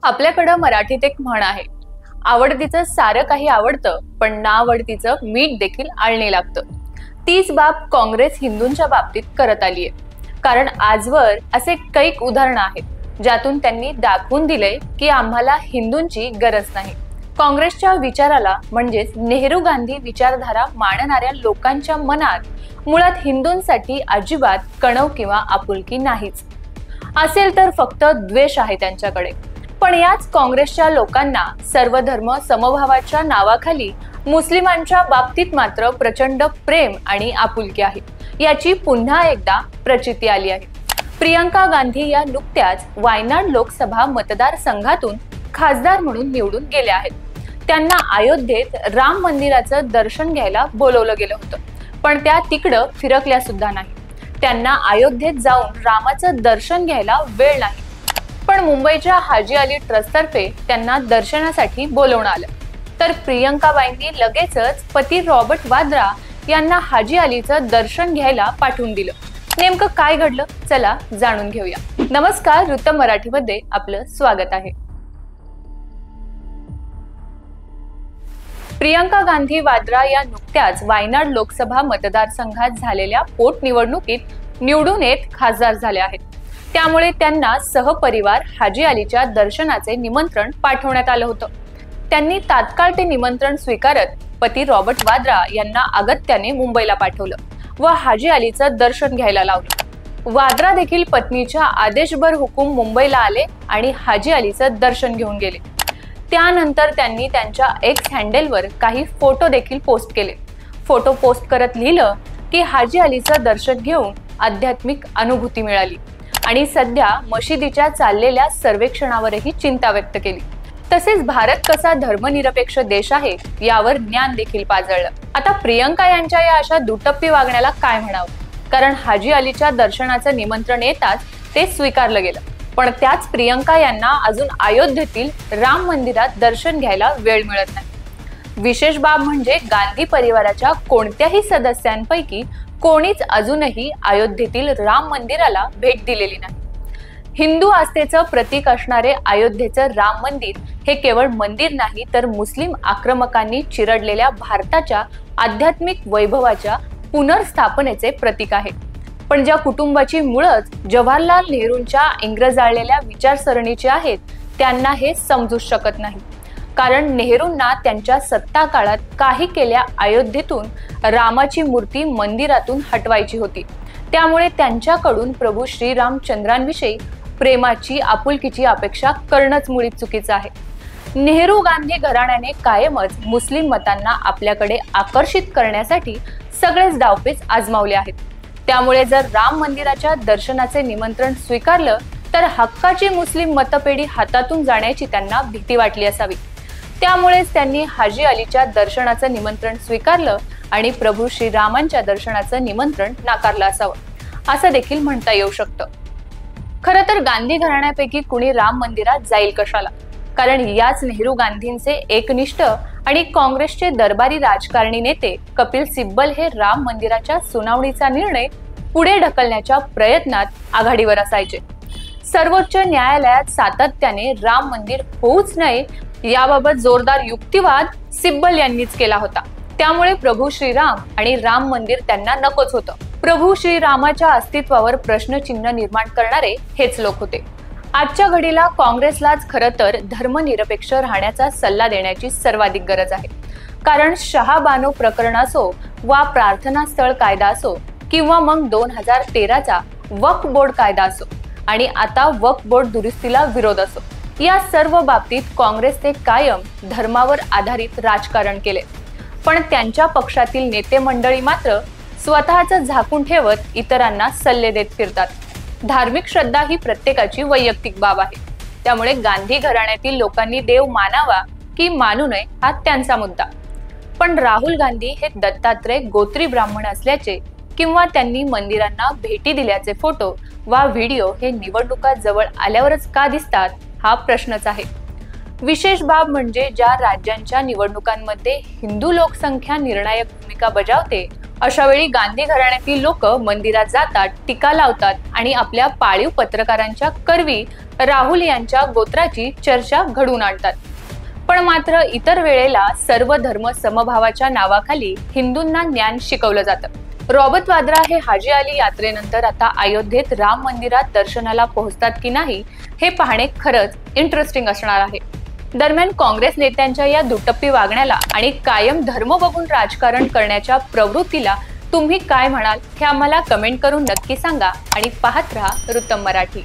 आपल्याकडं मराठीत एक म्हण आहे, आवडतीचं सारं काही आवडतं पण नावडतीचं मीठ देखील आळणी लागतं. तीच बाब काँग्रेस हिंदूंच्या बाबतीत करत आलीये. कारण आजवर असे कैक उदाहरणं आहेत ज्यातून त्यांनी दाखवून दिले की आम्हाला हिंदूंची गरज नाही. काँग्रेसच्या विचाराला म्हणजेच नेहरू गांधी विचारधारा मानणाऱ्या लोकांच्या मनात मुळात हिंदूंसाठी अजिबात कणव किंवा आपुलकी नाहीच. असेल तर फक्त द्वेष आहे त्यांच्याकडे. पण याच काँग्रेसच्या लोकांना सर्व धर्म समभावाच्या नावाखाली मुस्लिमांच्या बाबतीत मात्र प्रचंड प्रेम आणि आपुलकी आहे, याची पुन्हा एकदा प्रचिती आली आहे. प्रियंका गांधी या नुकत्याच वायनाड लोकसभा मतदारसंघातून खासदार म्हणून निवडून गेल्या आहेत. त्यांना अयोध्येत राम मंदिराचं दर्शन घ्यायला बोलवलं गेलं होतं, पण त्या तिकडं फिरकल्या सुद्धा नाही. त्यांना अयोध्येत जाऊन रामाचं दर्शन घ्यायला वेळ नाही. पण मुंबईच्या हाजी अली ट्रस्टतर्फे त्यांना दर्शनासाठी बोलवण्यात आलं. तर प्रियंकाबाईंनी लगेचच पती रॉबर्ट वाद्रा यांना हाजी अलीचं दर्शन घ्यायला पाठवून दिलं. नेमकं काय घडलं, चला जाणून घेऊया. नमस्कार, वृत्त मराठीमध्ये आपलं स्वागत आहे. प्रियंका गांधी वाद्रा या नुकत्याच वायनाड लोकसभा मतदारसंघात झालेल्या पोटनिवडणुकीत निवडून येत खासदार झाले आहेत. त्यामुळे त्यांना सहपरिवार हाजी अलीच्या दर्शनाचे निमंत्रण पाठवण्यात आलं होतं. त्यांनी तात्काळ ते निमंत्रण स्वीकारत पती रॉबर्ट वाद्रा यांना अगत्याने मुंबईला पाठवलं व हाजी अलीचं दर्शन घ्यायला लावलं. वाद्रा देखील पत्नीच्या आदेशभर हुकूम मुंबईला आले आणि हाजी अलीचं दर्शन घेऊन गेले. त्यानंतर त्यांनी त्यांच्या एक्स हँडलवर काही फोटो देखील पोस्ट केले. फोटो पोस्ट करत लिहिलं की हाजी अलीचं दर्शन घेऊन आध्यात्मिक अनुभूती मिळाली आणि सध्या मशिदीच्या चाललेल्या सर्वेक्षणावरही चिंता व्यक्त केली. तसेच भारत कसा धर्मनिरपेक्ष देश आहे यावर ज्ञान देखील पाजळलं. आता प्रियंका यांच्या या अशा दुटप्पी वागण्याला काय म्हणावं, कारण हाजी अलीच्या दर्शनाचं निमंत्रण येताच ते स्वीकारलं गेलं. पण त्याच प्रियंका यांना अजून अयोध्येतील राम मंदिरात दर्शन घ्यायला वेळ मिळत नाही. विशेष बाब म्हणजे गांधी परिवाराच्या कोणत्याही सदस्यांपैकी कोणीच अजूनही अयोध्येतील राम मंदिराला भेट दिलेली नाही. हिंदू आस्थेचं प्रतीक असणारे अयोध्येचं राम मंदिर हे केवळ मंदिर नाही, तर मुस्लिम आक्रमकांनी चिरडलेल्या भारताच्या आध्यात्मिक वैभवाच्या पुनर्स्थापनेचे प्रतीक आहे. पण ज्या कुटुंबाची मुळच जवाहरलाल नेहरूंच्या इंग्रजाळलेल्या विचारसरणीची आहेत, त्यांना हे समजूच शकत नाही. कारण नेहरूंना त्यांच्या सत्ता काळात काही केल्या अयोध्येतून रामाची मूर्ती मंदिरातून हटवायची होती. त्यामुळे त्यांच्याकडून प्रभू श्रीरामचंद्रांविषयी प्रेमाची आपुलकीची अपेक्षा करणंच मुळीच चुकीचं आहे. नेहरू गांधी घराण्याने कायमच मुस्लिम मतांना आपल्याकडे आकर्षित करण्यासाठी सगळेच डावपेच आजमावले आहेत. त्यामुळे जर राम मंदिराच्या दर्शनाचे निमंत्रण स्वीकारलं तर हक्काची मुस्लिम मतपेढी हातातून जाण्याची त्यांना भीती वाटली असावी. त्यामुळेच त्यांनी हाजी अलीच्या दर्शनाचं निमंत्रण स्वीकारलं आणि प्रभू श्रीरामांच्या दर्शनाचं निमंत्रण नाकारलं असावं, असं देखील म्हणता येऊ शकतं. खरं तर गांधी घराण्यापैकी कुणी राम मंदिरात जाईल कशाला? कारण याच नेहरू गांधींचे एकनिष्ठ आणि काँग्रेसचे दरबारी राजकारणी नेते कपिल सिब्बल हे राम मंदिराच्या सुनावणीचा निर्णय पुढे ढकलण्याच्या प्रयत्नात आघाडीवर असायचे. सर्वोच्च न्यायालयात सातत्याने राम मंदिर होऊच नये याबाबत जोरदार युक्तिवाद सिब्बल यांनीच केला होता. त्यामुळे प्रभू श्रीराम आणि राम मंदिर त्यांना नकोच होतं. प्रभू श्रीरामाच्या अस्तित्वावर प्रश्नचिन्ह निर्माण करणारे हेच लोक होते. आजच्या घडीला काँग्रेसलाच खरं तर धर्मनिरपेक्ष राहण्याचा सल्ला देण्याची सर्वाधिक गरज आहे. कारण शहाबानो प्रकरण असो वा प्रार्थना स्थळ कायदा असो किंवा मग 2013चा वक्फ बोर्ड कायदा असो आणि आता वक्फ बोर्ड दुरुस्तीला विरोध असो, या सर्व बाबतीत काँग्रेसने कायम धर्मावर आधारित राजकारण केले. पण त्यांच्या पक्षातील नेते मंडळी मात्र स्वतःचं झाकून ठेवत इतरांना सल्ले देत फिरतात. धार्मिक श्रद्धा ही प्रत्येकाची वैयक्तिक बाब आहे. त्यामुळे गांधी घराण्यातील लोकांनी देव मानावा की मानू नये हा त्यांचा मुद्दा. पण राहुल गांधी हे दत्तात्रय गोत्री ब्राह्मण असल्याचे किंवा त्यांनी मंदिरांना भेटी दिल्याचे फोटो वा व्हिडिओ हे निवडणुका जवळ आल्यावरच का दिसतात हा प्रश्नच आहे. विशेष बाब म्हणजे ज्या राज्यांच्या निवडणुकांमध्ये हिंदू लोकसंख्या निर्णायक भूमिका बजावते अशा वेळी गांधी घराण्यातील लोक मंदिरात जातात, टीका लावतात आणि आपल्या पाळीव पत्रकारांच्या करवी राहुल यांच्या गोत्राची चर्चा घडवून आणतात. पण मात्र इतर वेळेला सर्व धर्म समभावाच्या नावाखाली हिंदूंना ज्ञान शिकवलं जातं. रॉबर्ट वाद्रा हे हाजी अली यात्रेनंतर आता अयोध्येत राम मंदिरात दर्शनाला पोहोचतात की नाही हे पाहणे खरंच इंटरेस्टिंग असणार आहे. दरम्यान काँग्रेस नेत्यांच्या या दुटप्पी वागण्याला आणि कायम धर्म बघून राजकारण करण्याच्या प्रवृत्तीला तुम्ही काय म्हणाल हे आम्हाला कमेंट करून नक्की सांगा आणि पाहत रहा वृत्तम मराठी.